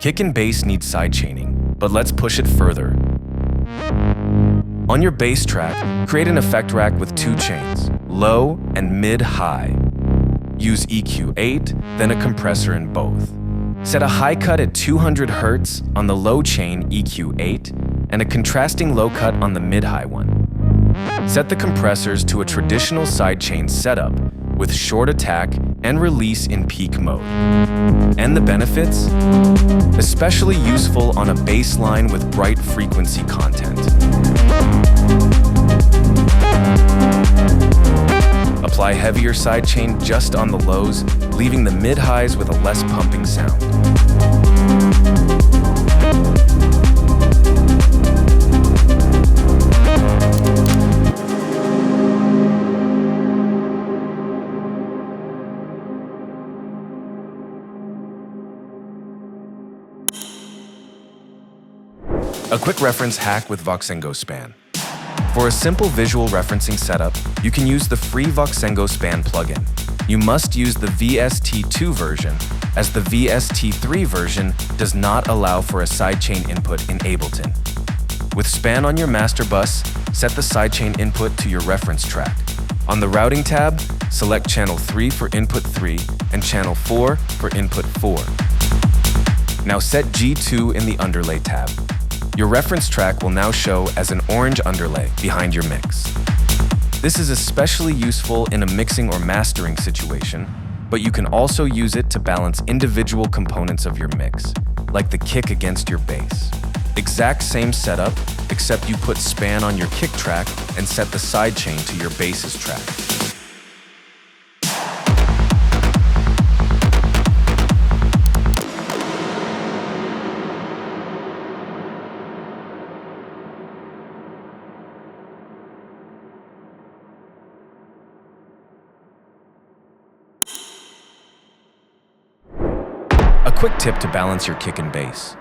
Kick and bass need sidechaining, but let's push it further. On your bass track, create an effect rack with 2 chains, low and mid-high. Use EQ 8, then a compressor in both. Set a high cut at 200 Hz on the low chain EQ 8 and a contrasting low cut on the mid-high one. Set the compressors to a traditional sidechain setup with short attack and release in peak mode. And the benefits? Especially useful on a bass line with bright frequency content. Apply heavier sidechain just on the lows, leaving the mid-highs with a less pumping sound. A quick reference hack with Voxengo Span. For a simple visual referencing setup, you can use the free Voxengo Span plugin. You must use the VST2 version, as the VST3 version does not allow for a sidechain input in Ableton. With Span on your master bus, set the sidechain input to your reference track. On the Routing tab, select Channel 3 for Input 3 and Channel 4 for Input 4. Now set G2 in the Underlay tab. Your reference track will now show as an orange underlay behind your mix. This is especially useful in a mixing or mastering situation, but you can also use it to balance individual components of your mix, like the kick against your bass. Exact same setup, except you put Span on your kick track and set the sidechain to your bass's track. A quick tip to balance your kick and bass.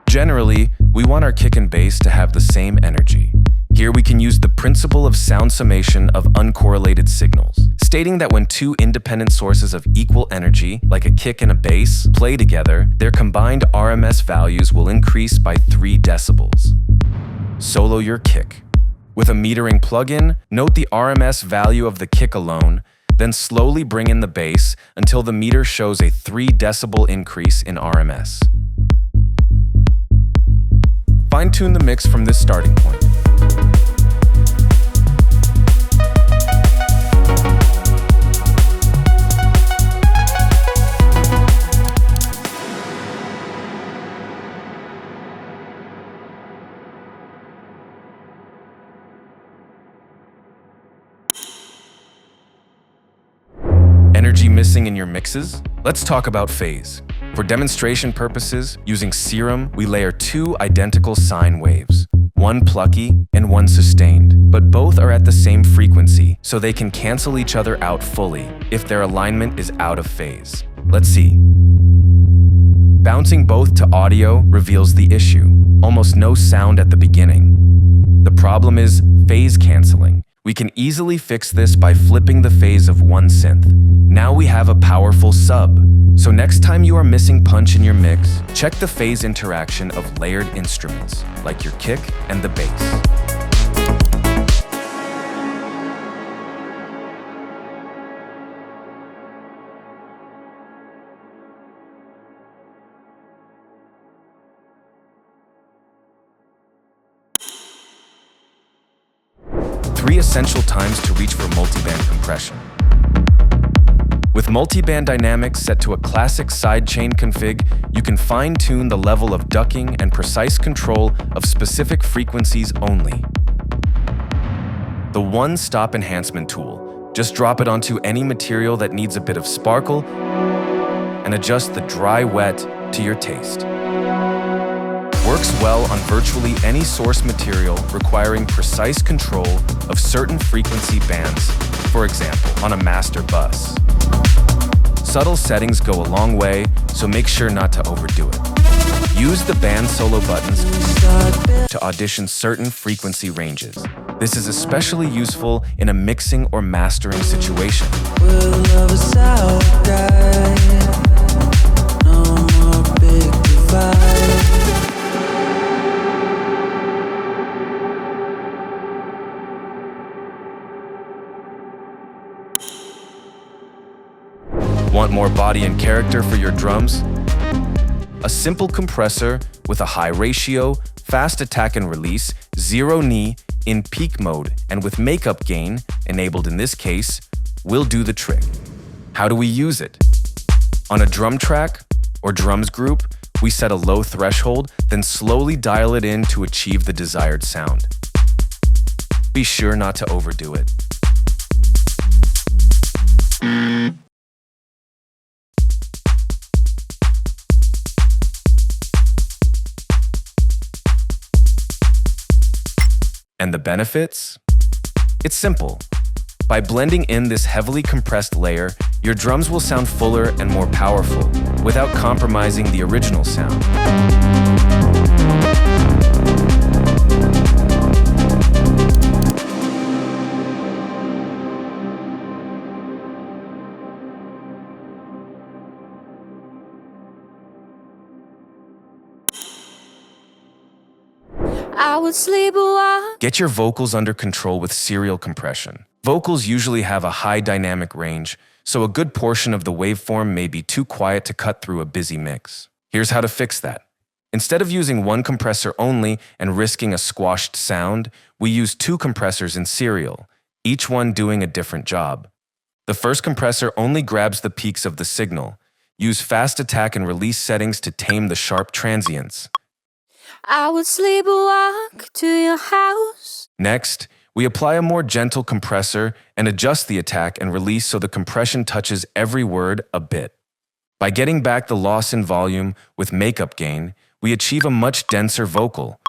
Generally, we want our kick and bass to have the same energy. Here we can use the principle of sound summation of uncorrelated signals, stating that when 2 independent sources of equal energy, like a kick and a bass, play together, their combined RMS values will increase by 3 decibels. Solo your kick. With a metering plugin, note the RMS value of the kick alone, then slowly bring in the bass until the meter shows a 3 decibel increase in RMS. Fine-tune the mix from this starting point. Energy missing in your mixes? Let's talk about phase. For demonstration purposes, using Serum, we layer 2 identical sine waves, one plucky and one sustained, but both are at the same frequency, so they can cancel each other out fully if their alignment is out of phase. Let's see. Bouncing both to audio reveals the issue. Almost no sound at the beginning. The problem is phase canceling. We can easily fix this by flipping the phase of one synth. Now we have a powerful sub. So next time you are missing punch in your mix, check the phase interaction of layered instruments, like your kick and the bass. Three essential times to reach for multiband compression. With multiband dynamics set to a classic sidechain config, you can fine-tune the level of ducking and precise control of specific frequencies only. The one-stop enhancement tool. Just drop it onto any material that needs a bit of sparkle and adjust the dry-wet to your taste. Works well on virtually any source material requiring precise control of certain frequency bands, for example, on a master bus. Subtle settings go a long way, so make sure not to overdo it. Use the band solo buttons to audition certain frequency ranges. This is especially useful in a mixing or mastering situation. No more big divide. more body and character for your drums? A simple compressor with a high ratio, fast attack and release, zero knee, in peak mode, and with makeup gain, enabled in this case, will do the trick. How do we use it? On a drum track or drums group, we set a low threshold, then slowly dial it in to achieve the desired sound. Be sure not to overdo it. And the benefits? It's simple. By blending in this heavily compressed layer, your drums will sound fuller and more powerful, without compromising the original sound. I would sleepwalk. Get your vocals under control with serial compression. Vocals usually have a high dynamic range, so a good portion of the waveform may be too quiet to cut through a busy mix. Here's how to fix that. Instead of using one compressor only and risking a squashed sound, we use two compressors in serial, each one doing a different job. The first compressor only grabs the peaks of the signal. Use fast attack and release settings to tame the sharp transients. I would sleepwalk to your house. Next, we apply a more gentle compressor and adjust the attack and release so the compression touches every word a bit. By getting back the loss in volume with makeup gain, we achieve a much denser vocal.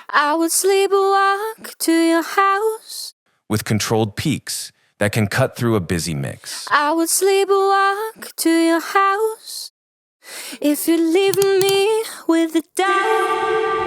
I would sleepwalk to your house. With controlled peaks that can cut through a busy mix. I would sleepwalk to your house. If you leave me with a doubt.